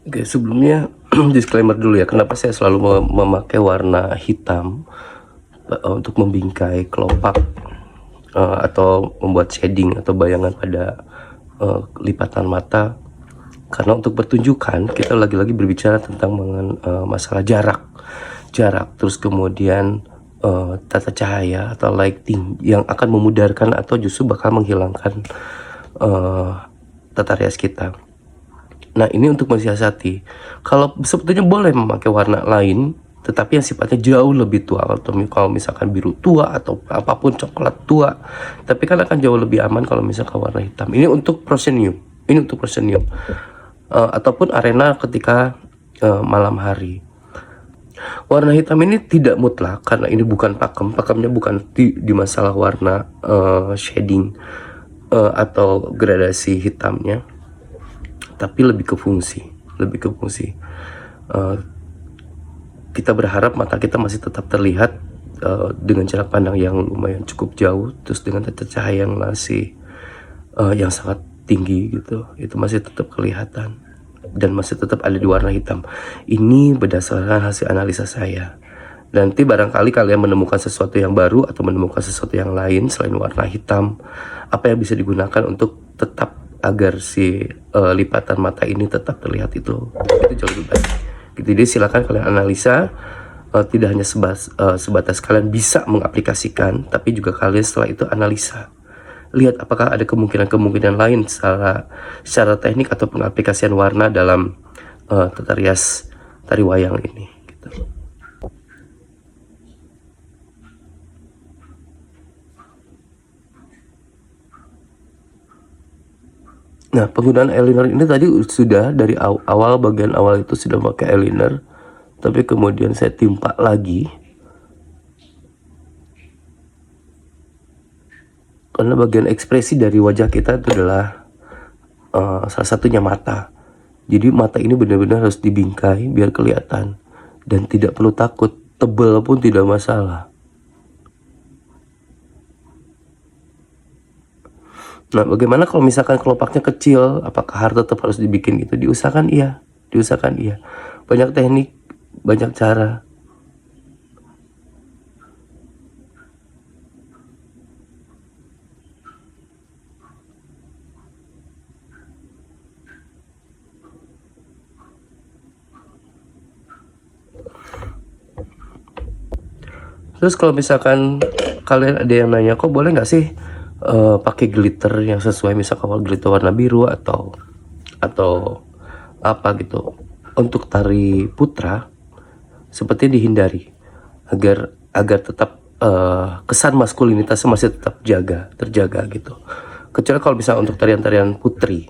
Oke, sebelumnya disclaimer dulu ya, kenapa saya selalu memakai warna hitam untuk membingkai kelopak atau membuat shading atau bayangan pada lipatan mata. Karena untuk pertunjukan kita lagi-lagi berbicara tentang masalah jarak, terus kemudian tata cahaya atau lighting yang akan memudarkan atau justru bakal menghilangkan tata rias kita. Nah, ini untuk mensiasati. Kalau sebetulnya boleh memakai warna lain, tetapi yang sifatnya jauh lebih tua. Atau kalau misalkan biru tua atau apapun coklat tua, tapi kan akan jauh lebih aman kalau misalkan warna hitam. Ini untuk proscenium. Ini untuk proscenium. Ataupun arena ketika malam hari. Warna hitam ini tidak mutlak karena ini bukan pakem. Pakemnya bukan di masalah warna shading atau gradasi hitamnya, tapi lebih ke fungsi. Kita berharap mata kita masih tetap terlihat dengan jarak pandang yang lumayan cukup jauh, terus dengan tata cahaya yang masih yang sangat tinggi gitu, itu masih tetap kelihatan dan masih tetap ada di warna hitam. Ini berdasarkan hasil analisa saya. Nanti barangkali kalian menemukan sesuatu yang baru atau menemukan sesuatu yang lain selain warna hitam, apa yang bisa digunakan untuk tetap agar si lipatan mata ini tetap terlihat, itu jauh lebih baik gitu. Jadi silakan kalian analisa, tidak hanya sebatas kalian bisa mengaplikasikan, tapi juga kalian setelah itu analisa, lihat apakah ada kemungkinan lain secara teknik atau pengaplikasian warna dalam tata rias tari wayang ini gitu. Nah, penggunaan eyeliner ini tadi sudah dari awal, bagian awal itu sudah pakai eyeliner, tapi kemudian saya timpa lagi karena bagian ekspresi dari wajah kita itu adalah salah satunya mata. Jadi mata ini benar-benar harus dibingkai biar kelihatan, dan tidak perlu takut, tebal pun tidak masalah. Nah, bagaimana kalau misalkan kelopaknya kecil, apakah harus tetap harus dibikin gitu? Diusahakan iya. Banyak teknik, banyak cara. Terus kalau misalkan kalian ada yang nanya, kok boleh nggak sih pakai glitter yang sesuai, misalkan glitter warna biru atau apa gitu. Untuk tari putra seperti dihindari agar tetap kesan maskulinitasnya masih tetap terjaga gitu. Kecuali kalau misalnya untuk tarian-tarian putri,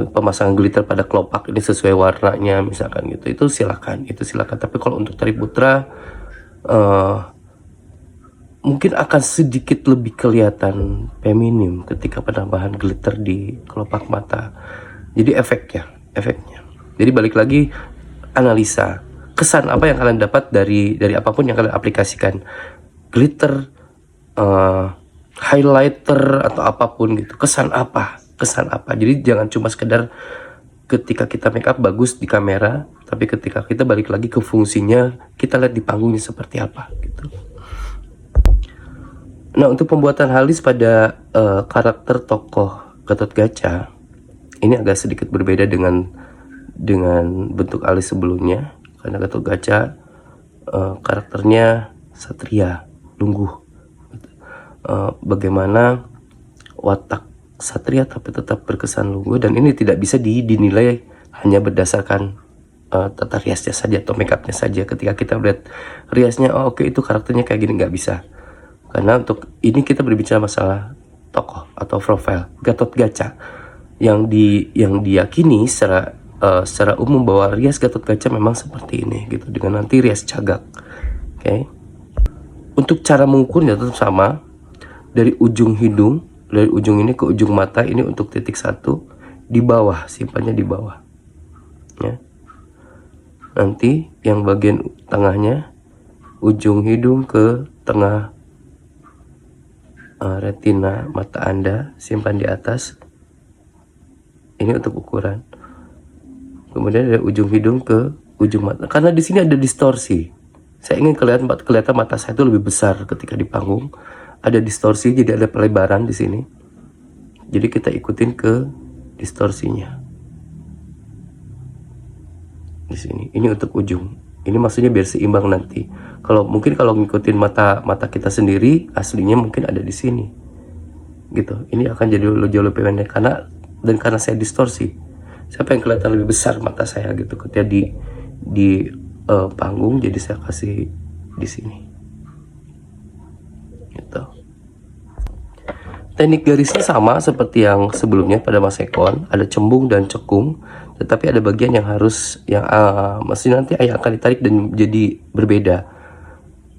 pemasangan glitter pada kelopak ini sesuai warnanya misalkan gitu, itu silakan. Tapi kalau untuk tari putra mungkin akan sedikit lebih kelihatan feminim ketika penambahan glitter di kelopak mata. Jadi efeknya. Jadi balik lagi, analisa kesan apa yang kalian dapat dari apapun yang kalian aplikasikan, glitter, highlighter atau apapun gitu. Kesan apa? Jadi jangan cuma sekedar ketika kita make up bagus di kamera, tapi ketika kita balik lagi ke fungsinya, kita lihat di panggungnya seperti apa gitu. Nah, untuk pembuatan halis pada karakter tokoh Gatotkaca ini agak sedikit berbeda dengan bentuk alis sebelumnya, karena Gatotkaca karakternya satria, lungguh. Bagaimana watak satria tapi tetap berkesan lungguh, dan ini tidak bisa dinilai hanya berdasarkan tata riasnya saja atau make upnya saja. Ketika kita melihat riasnya, oh oke, itu karakternya kayak gini, nggak bisa. Karena untuk ini kita berbicara masalah tokoh atau profil Gatotkaca yang diyakini secara umum bahwa rias Gatotkaca memang seperti ini gitu, dengan nanti rias cagak. Oke. Untuk cara mengukurnya tetap sama, dari ujung hidung, dari ujung ini ke ujung mata, ini untuk titik 1 di bawah, simpannya di bawah ya. Nanti yang bagian tengahnya, ujung hidung ke tengah retina mata Anda, simpan di atas. Ini untuk ukuran kemudian dari ujung hidung ke ujung mata. Karena di sini ada distorsi, saya ingin kelihatan mata saya itu lebih besar ketika di panggung. Ada distorsi, jadi ada pelebaran di sini. Jadi kita ikutin ke distorsinya di sini. Ini untuk ujung. Ini maksudnya biar seimbang nanti. Kalau ngikutin mata kita sendiri, aslinya mungkin ada di sini. Gitu. Ini akan jadi jauh lebih pendek karena saya distorsi. Saya pengen kelihatan lebih besar mata saya gitu ketika di panggung, jadi saya kasih di sini. Gitu. Teknik garisnya sama seperti yang sebelumnya pada Mas Ekon, ada cembung dan cekung, tetapi ada bagian yang maksudnya nanti akan ditarik dan jadi berbeda.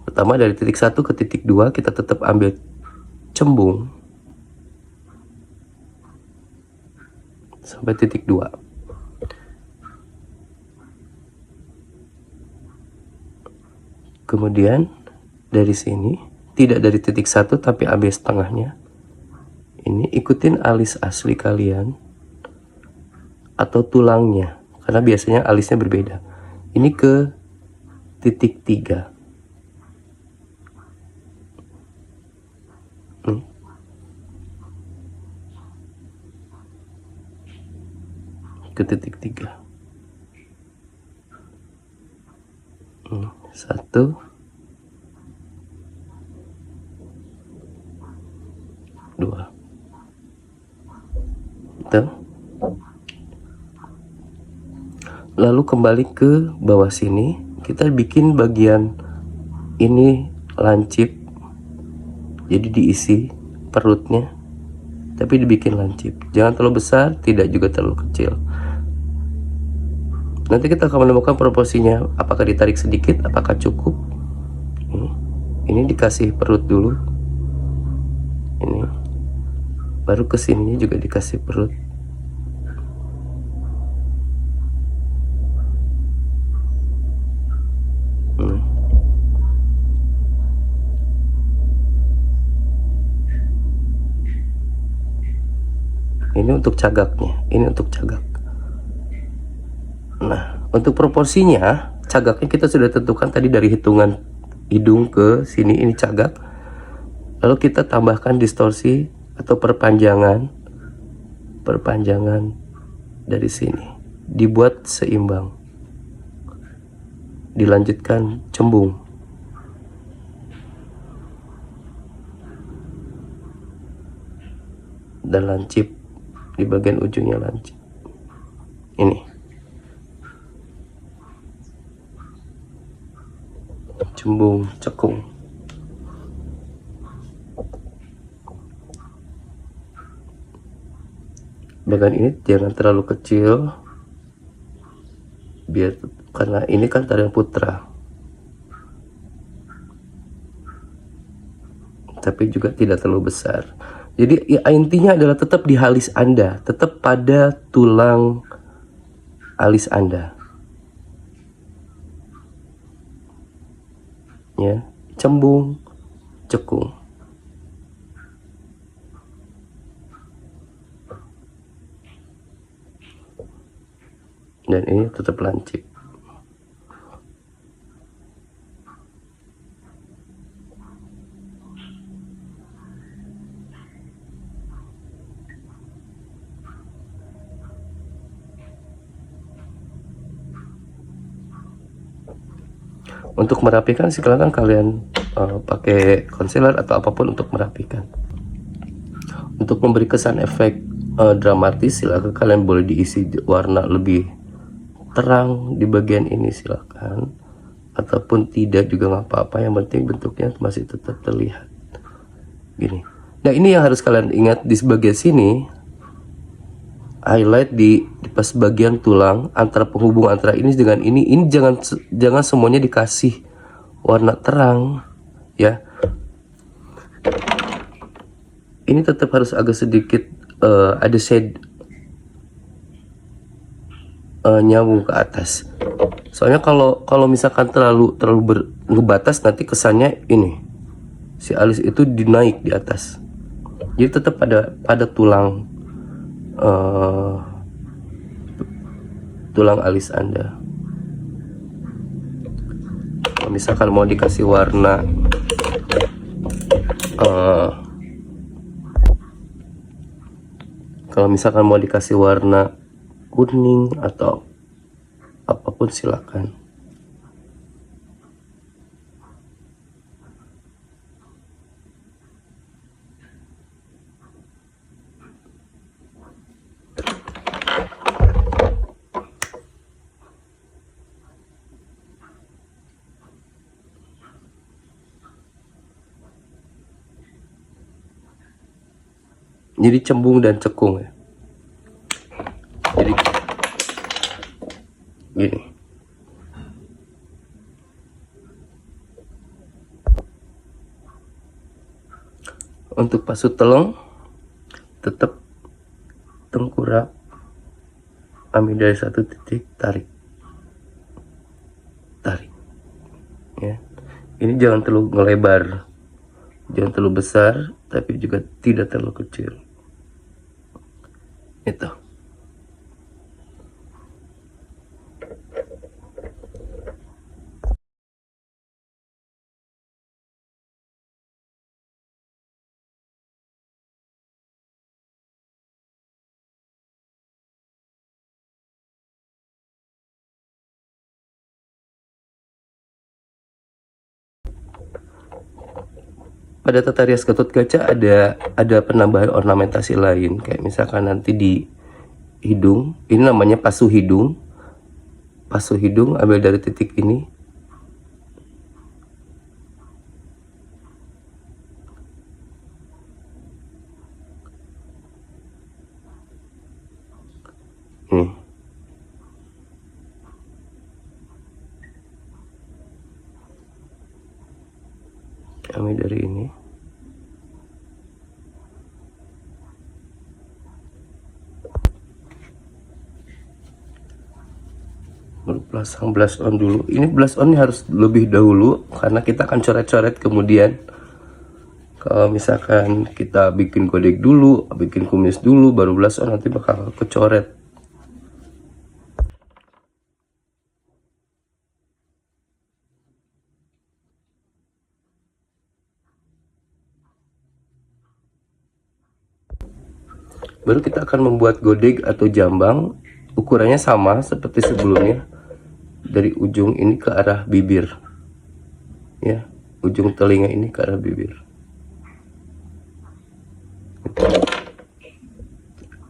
Pertama dari titik 1 ke titik 2 kita tetap ambil cembung sampai titik 2. Kemudian dari sini tidak dari titik 1 tapi ambil setengahnya. Ini ikutin alis asli kalian atau tulangnya, karena biasanya alisnya berbeda. Ini ke titik 3. Ke titik 3. 1, 2. Lalu kembali ke bawah sini, kita bikin bagian ini lancip, jadi diisi perutnya, tapi dibikin lancip. Jangan terlalu besar, tidak juga terlalu kecil. Nanti kita akan menemukan proporsinya, apakah ditarik sedikit, apakah cukup. Ini dikasih perut dulu, ini baru kesininya juga dikasih perut. Ini untuk cagaknya, ini untuk cagak. Nah, untuk proporsinya, cagaknya kita sudah tentukan tadi dari hitungan hidung ke sini, ini cagak. Lalu kita tambahkan distorsi atau perpanjangan dari sini, dibuat seimbang. Dilanjutkan cembung. Dan lancip di bagian ujungnya, lancip. Ini cembung, cekung. Bagian ini jangan terlalu kecil, karena ini kan tarian putra, tapi juga tidak terlalu besar. Jadi ya, intinya adalah tetap di alis Anda, tetap pada tulang alis Anda. Ya, cembung, cekung. Dan ini tetap lancip. Untuk merapikan silakan kalian pakai concealer atau apapun untuk merapikan. Untuk memberi kesan efek dramatis, silakan kalian boleh diisi warna lebih terang di bagian ini, silakan, ataupun tidak juga nggak apa-apa, yang penting bentuknya masih tetap terlihat gini. Nah, ini yang harus kalian ingat, di bagian sini highlight di pas bagian tulang, antara penghubung antara ini dengan ini jangan semuanya dikasih warna terang ya. Ini tetap harus agak sedikit ada shade nyambung ke atas. Soalnya kalau misalkan terlalu ngebatas, nanti kesannya ini si alis itu dinaik di atas. Jadi tetap pada tulang tulang alis Anda. Kalau misalkan mau dikasih warna kalau misalkan mau dikasih warna kuning atau apapun silakan. Jadi cembung dan cekung ya. Jadi gini. Untuk pasut teleng tetap tengkurap, ambil dari satu titik, tarik ya. Ini jangan terlalu ngelebar, jangan terlalu besar, tapi juga tidak terlalu kecil. Itu. Pada tata rias Gatot Kaca ada penambahan ornamentasi lain, kayak misalkan nanti di hidung, ini namanya pasu hidung. Pasu hidung ambil dari titik ini. Nih. Ambil dari ini. Baru pasang blush on dulu. Ini blush on harus lebih dahulu karena kita akan coret-coret kemudian. Kalau misalkan kita bikin godek dulu, bikin kumis dulu, baru blush on, nanti bakal kecoret. Baru kita akan membuat godek atau jambang. Ukurannya sama seperti sebelumnya, dari ujung ini ke arah bibir ya, ujung telinga ini ke arah bibir,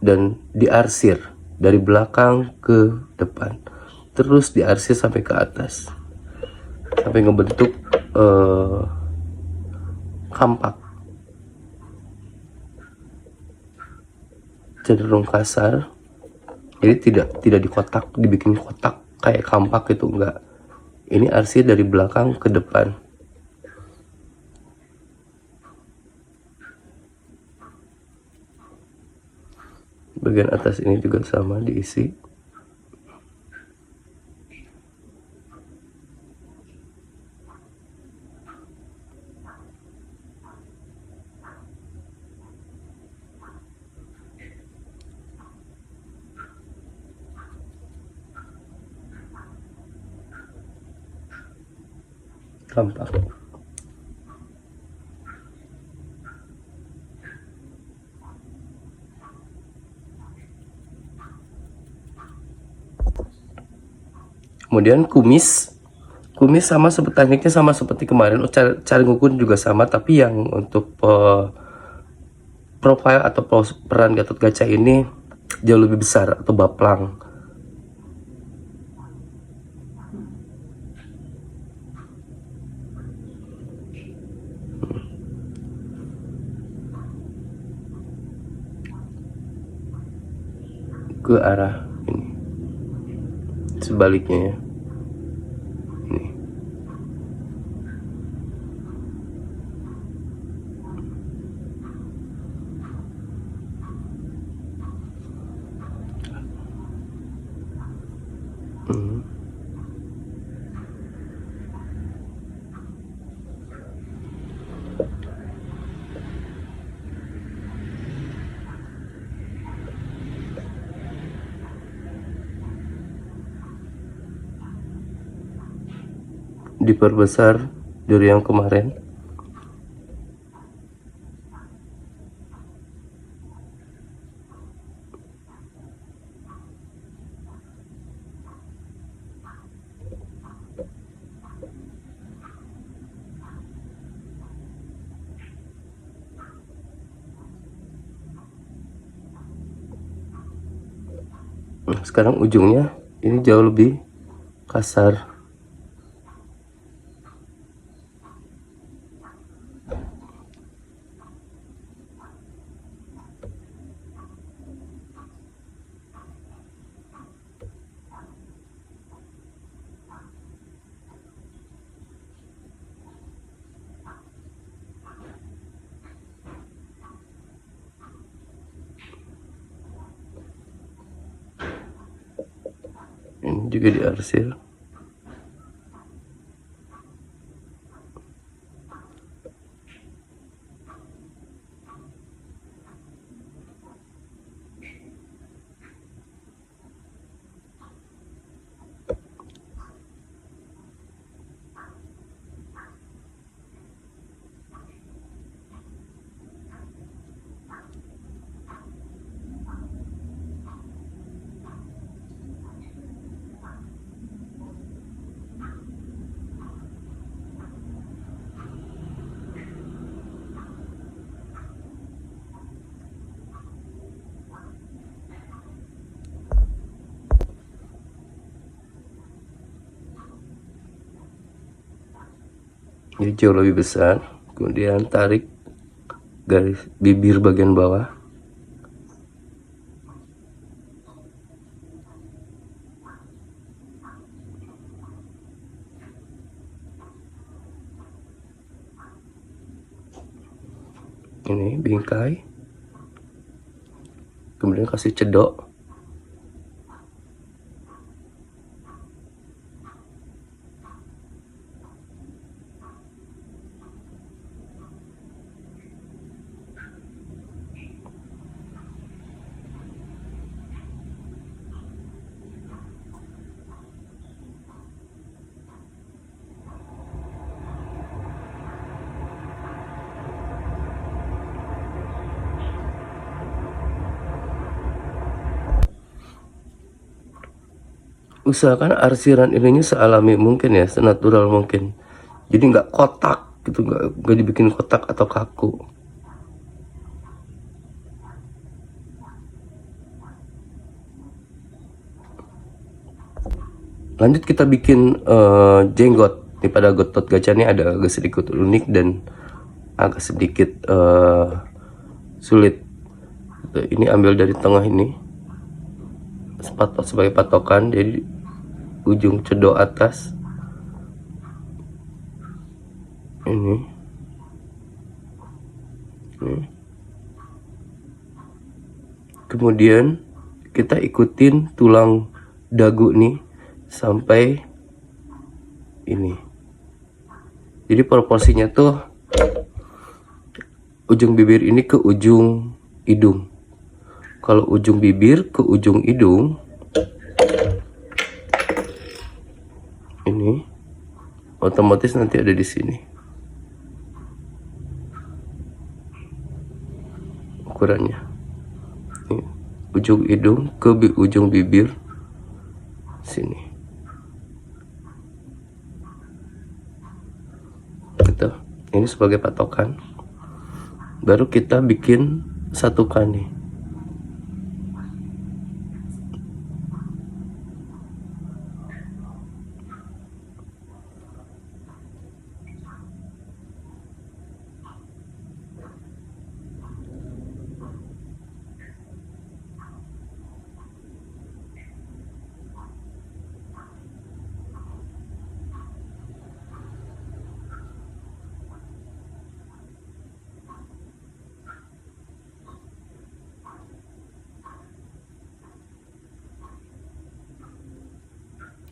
dan diarsir dari belakang ke depan, terus diarsir sampai ke atas sampai ngebentuk kampak, cenderung kasar. Jadi tidak dikotak, dibikin kotak kayak kampak itu enggak. Ini arsir dari belakang ke depan. Bagian atas ini juga sama diisi. Kampak. Kemudian kumis sama seperti tekniknya sama seperti kemarin. Cara ngukur juga sama, tapi yang untuk profile atau peran Gatot Kaca ini jauh lebih besar atau baplang. Ke arah ini, sebaliknya ya. Ini. diperbesar dari yang kemarin. Nah, sekarang ujungnya ini jauh lebih kasar. Ini juga diarsir. Jadi jauh lebih besar. Kemudian tarik garis bibir bagian bawah. Ini bingkai. Kemudian kasih cedok. Usahakan arsiran ininya sealami mungkin ya, senatural mungkin. Jadi nggak kotak gitu, nggak dibikin kotak atau kaku. Lanjut kita bikin jenggot. Ini pada Gatot Kaca ini ada agak sedikit unik dan agak sedikit sulit. Ini ambil dari tengah ini sebagai patokan, jadi ujung cedok atas ini. Kemudian kita ikutin tulang dagu nih sampai ini. Jadi proporsinya tuh ujung bibir ini ke ujung hidung. Kalau ujung bibir ke ujung hidung ini otomatis nanti ada di sini ukurannya. Ini, ujung hidung ke ujung bibir sini. Gitu. Ini sebagai patokan. Baru kita bikin satukan nih.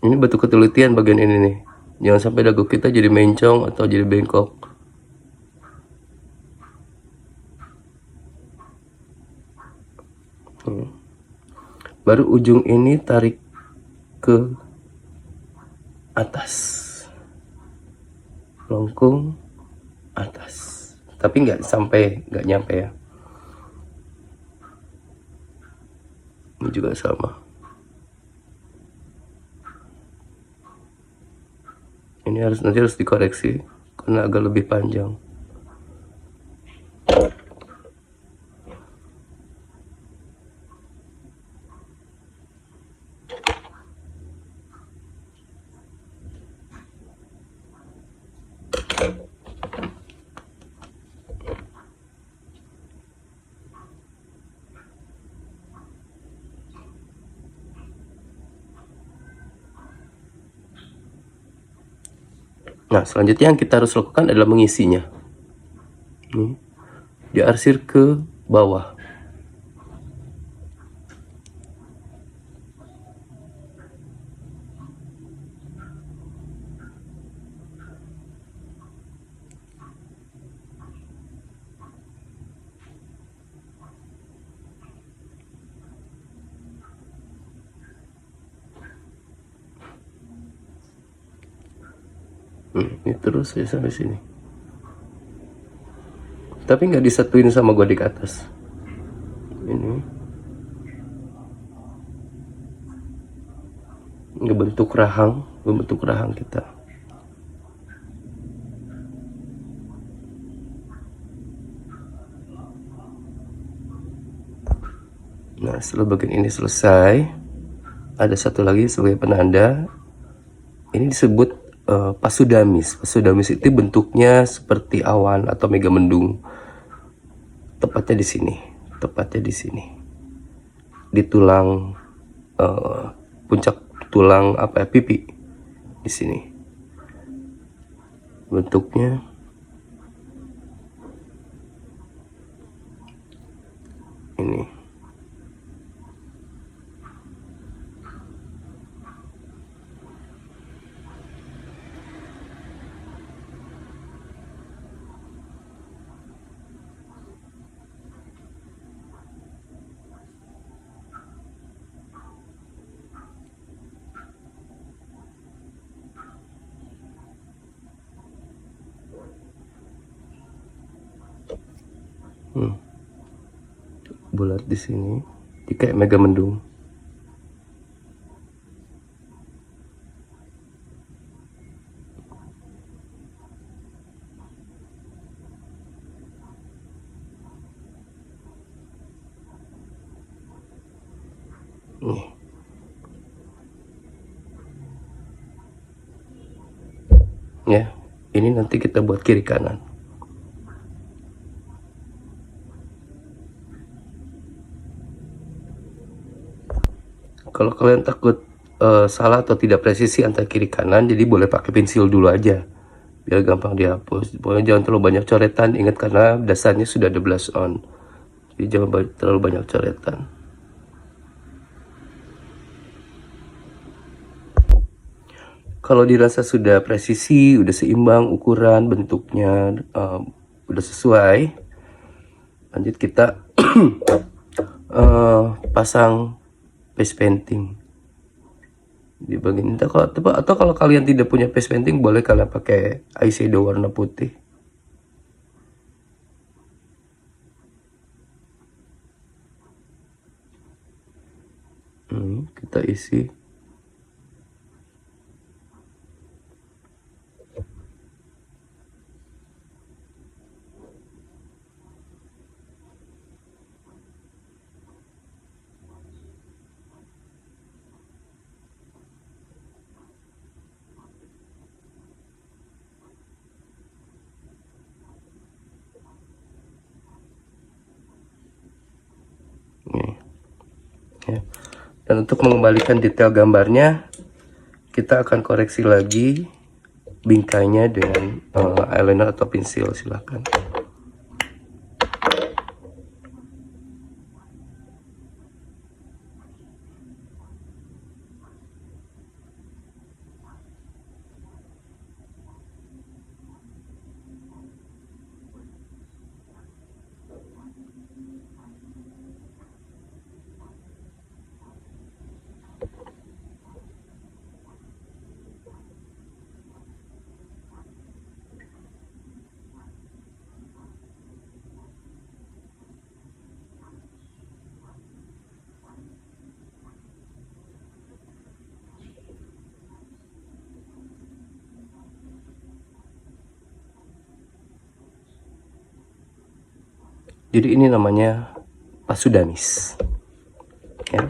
Ini batu ketelitian bagian ini nih. Jangan sampai dagu kita jadi mencong atau jadi bengkok. Baru ujung ini tarik ke atas. melengkung atas, tapi nggak nyampe ya. Ini juga sama. Ini nanti harus dikoreksi karena agak lebih panjang. Nah, selanjutnya yang kita harus lakukan adalah mengisinya. Nih, diarsir ke bawah. Ini terus ya sampai sini. Tapi nggak disatuin sama godik atas. Ini ngebentuk rahang kita. Nah, setelah bagian ini selesai, ada satu lagi sebagai penanda. Ini disebut pasudamis. Pasudamis itu bentuknya seperti awan atau megamendung. Tepatnya di sini. Di tulang puncak tulang pipi di sini. Bentuknya ini. Bulat di sini, di kayak megamendung. Nih. Ya, ini nanti kita buat kiri kanan. Kalau kalian takut salah atau tidak presisi antara kiri kanan, jadi boleh pakai pensil dulu aja biar gampang dihapus. Pokoknya jangan terlalu banyak coretan, ingat karena dasarnya sudah ada blush on, jadi jangan terlalu banyak coretan. Kalau dirasa sudah presisi, udah seimbang ukuran, bentuknya udah sesuai, lanjut kita pasang face painting di bagian ini. Atau kalau kalian tidak punya face painting, boleh kalian pakai eyeshadow warna putih. Kita isi. Ya. Dan untuk mengembalikan detail gambarnya, kita akan koreksi lagi bingkainya dengan eyeliner atau pensil, silahkan. Jadi ini namanya pasudanis. Ya.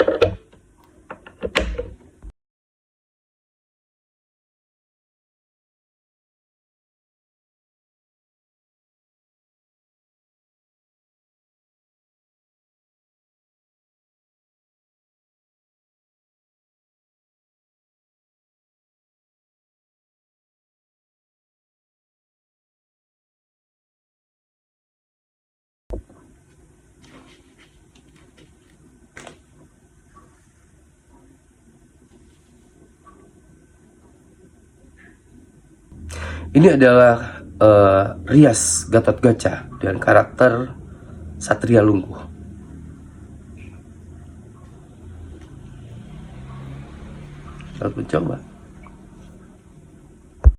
Ini adalah rias Gatotkaca dengan karakter Satria Lungguh. Selamat mencoba.